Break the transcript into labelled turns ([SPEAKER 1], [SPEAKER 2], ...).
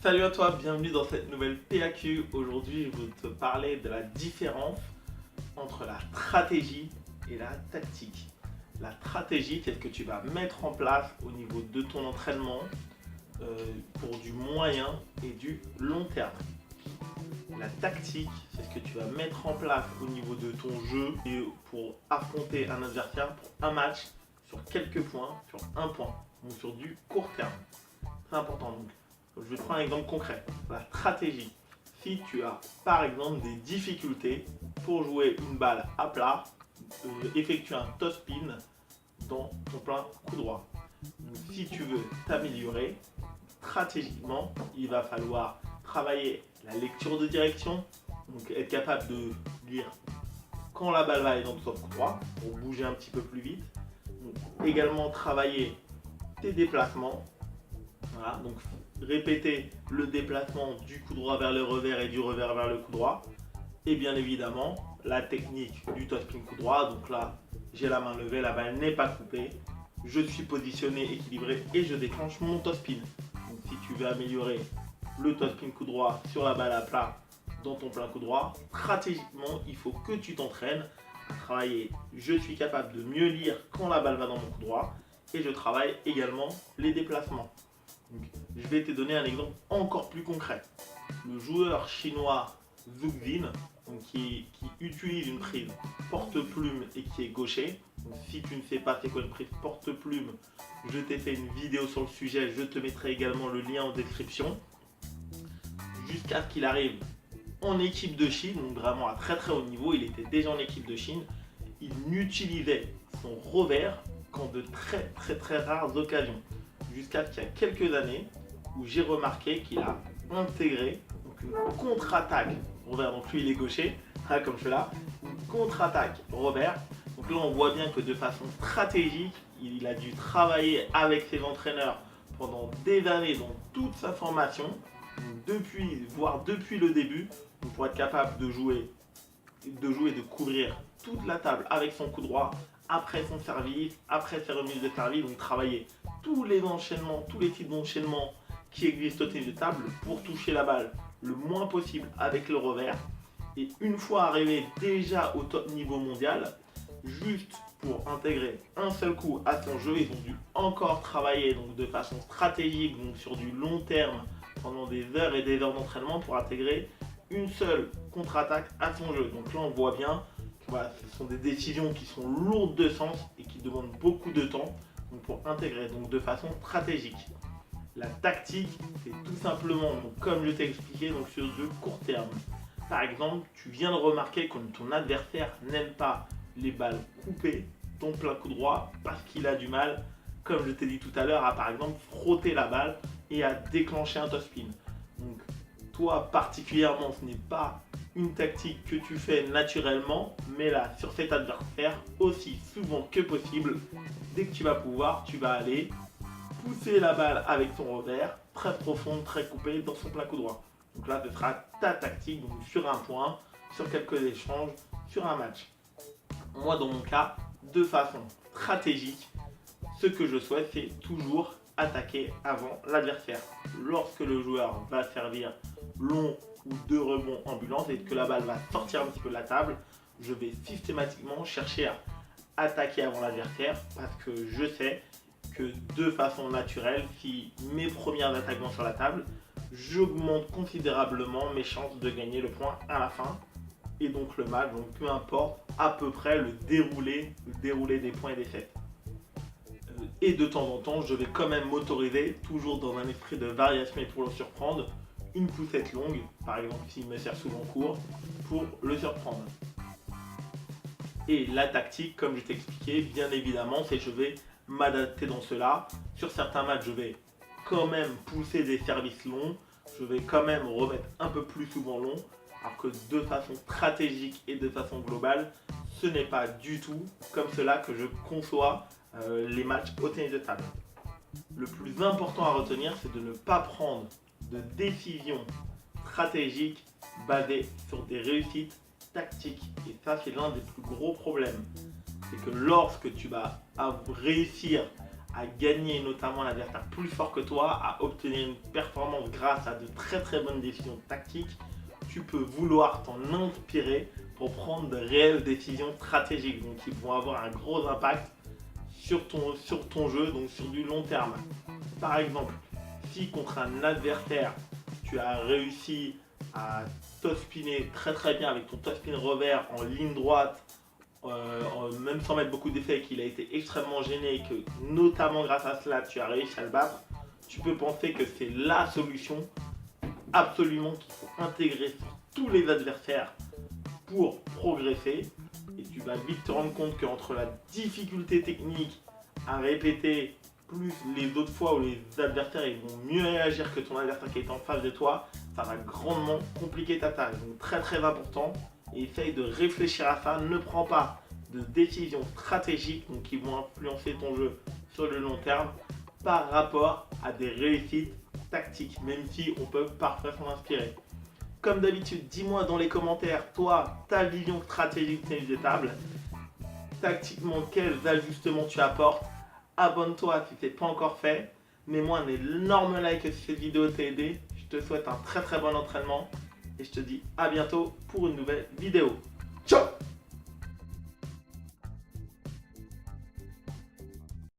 [SPEAKER 1] Salut à toi, bienvenue dans cette nouvelle PAQ. Aujourd'hui, je vais te parler de la différence entre la stratégie et la tactique. La stratégie, c'est ce que tu vas mettre en place au niveau de ton entraînement pour du moyen et du long terme. La tactique, c'est ce que tu vas mettre en place au niveau de ton jeu et pour affronter un adversaire pour un match sur quelques points, sur un point, ou sur du court terme. Très important donc. Je vais te prendre un exemple concret. La stratégie. Si tu as par exemple des difficultés pour jouer une balle à plat, effectuer un top spin dans ton plein coup droit. Donc, si tu veux t'améliorer, stratégiquement, il va falloir travailler la lecture de direction, donc être capable de lire quand la balle va aller dans ton coup droit pour bouger un petit peu plus vite. Donc, également travailler tes déplacements. Voilà, donc répéter le déplacement du coup droit vers le revers et du revers vers le coup droit. Et bien évidemment, la technique du top spin coup droit. Donc là, j'ai la main levée, la balle n'est pas coupée. Je suis positionné, équilibré et je déclenche mon top spin. Donc si tu veux améliorer le top spin coup droit sur la balle à plat dans ton plein coup droit, stratégiquement, il faut que tu t'entraînes à travailler. Je suis capable de mieux lire quand la balle va dans mon coup droit et je travaille également les déplacements. Donc, je vais te donner un exemple encore plus concret. Le joueur chinois Zhu Xin, qui utilise une prise porte-plume et qui est gaucher. Donc, si tu ne sais pas c'est quoi une prise porte-plume, je t'ai fait une vidéo sur le sujet, je te mettrai également le lien en description. Jusqu'à ce qu'il arrive en équipe de Chine, donc vraiment à très très haut niveau, il était déjà en équipe de Chine. Il n'utilisait son revers qu'en de très rares occasions. Jusqu'à qu'il y a quelques années où j'ai remarqué qu'il a intégré donc une contre-attaque revers. Donc lui il est gaucher, comme je fais là, une contre-attaque revers. Donc là on voit bien que de façon stratégique, il a dû travailler avec ses entraîneurs pendant des années dans toute sa formation, voire depuis le début, pour être capable de jouer et de couvrir toute la table avec son coup droit, après son service, après ses remises de service, donc travailler tous les enchaînements, tous les types d'enchaînements qui existent au tennis de table pour toucher la balle le moins possible avec le revers. Et une fois arrivé déjà au top niveau mondial, juste pour intégrer un seul coup à son jeu, ils ont dû encore travailler donc de façon stratégique, donc sur du long terme, pendant des heures et des heures d'entraînement pour intégrer une seule contre-attaque à son jeu. Donc là on voit bien, voilà, ce sont des décisions qui sont lourdes de sens et qui demandent beaucoup de temps donc pour intégrer donc de façon stratégique. La tactique, c'est tout simplement, donc, comme je t'ai expliqué, donc sur de court terme. Par exemple, tu viens de remarquer que ton adversaire n'aime pas les balles coupées, ton plein coup droit, parce qu'il a du mal, comme je t'ai dit tout à l'heure, à par exemple frotter la balle et à déclencher un top spin. Donc toi particulièrement, ce n'est pas une tactique que tu fais naturellement, mais là sur cet adversaire, aussi souvent que possible, dès que tu vas pouvoir, tu vas aller pousser la balle avec ton revers, très profonde, très coupée, dans son plein coup droit. Donc là, ce sera ta tactique, donc sur un point, sur quelques échanges, sur un match. Moi, dans mon cas, de façon stratégique, ce que je souhaite, c'est toujours attaquer avant l'adversaire. Lorsque le joueur va servir long ou deux rebonds ambulants et que la balle va sortir un petit peu de la table, je vais systématiquement chercher à attaquer avant l'adversaire parce que je sais que de façon naturelle, si mes premières attaques vont sur la table, j'augmente considérablement mes chances de gagner le point à la fin et donc le match, donc peu importe à peu près le déroulé des points et des sets. Et de temps en temps, je vais quand même m'autoriser, toujours dans un esprit de variation et pour le surprendre, une poussette longue, par exemple s'il me sert souvent court, pour le surprendre. Et la tactique, comme je t'ai expliqué, bien évidemment, c'est que je vais m'adapter dans cela. Sur certains matchs, je vais quand même pousser des services longs, je vais quand même remettre un peu plus souvent long, alors que de façon stratégique et de façon globale, ce n'est pas du tout comme cela que je conçois les matchs au tennis de table. Le plus important à retenir, c'est de ne pas prendre de décisions stratégiques basées sur des réussites tactiques. Et ça, c'est l'un des plus gros problèmes. C'est que lorsque tu vas réussir à gagner notamment un adversaire plus fort que toi, à obtenir une performance grâce à de très très bonnes décisions tactiques, tu peux vouloir t'en inspirer pour prendre de réelles décisions stratégiques, donc qui vont avoir un gros impact sur ton jeu, donc sur du long terme. Par exemple, si contre un adversaire, tu as réussi à top-spinner très très bien avec ton top-spin revers en ligne droite, même sans mettre beaucoup d'effets, qu'il a été extrêmement gêné et que notamment grâce à cela tu as réussi à le battre, tu peux penser que c'est la solution absolument qu'il faut intégrer sur tous les adversaires pour progresser. Et tu vas vite te rendre compte qu'entre la difficulté technique à répéter plus les autres fois où les adversaires ils vont mieux réagir que ton adversaire qui est en face de toi, ça va grandement compliquer ta tâche. Donc très très important, et essaye de réfléchir à ça. Ne prends pas de décisions stratégiques donc, qui vont influencer ton jeu sur le long terme par rapport à des réussites tactiques, même si on peut parfois s'en inspirer. Comme d'habitude, dis-moi dans les commentaires, toi, ta vision stratégique de tennis de table. Tactiquement, quels ajustements tu apportes. Abonne-toi si ce n'est pas encore fait. Mets-moi un énorme like si cette vidéo t'a aidé. Je te souhaite un très très bon entraînement. Et je te dis à bientôt pour une nouvelle vidéo. Ciao!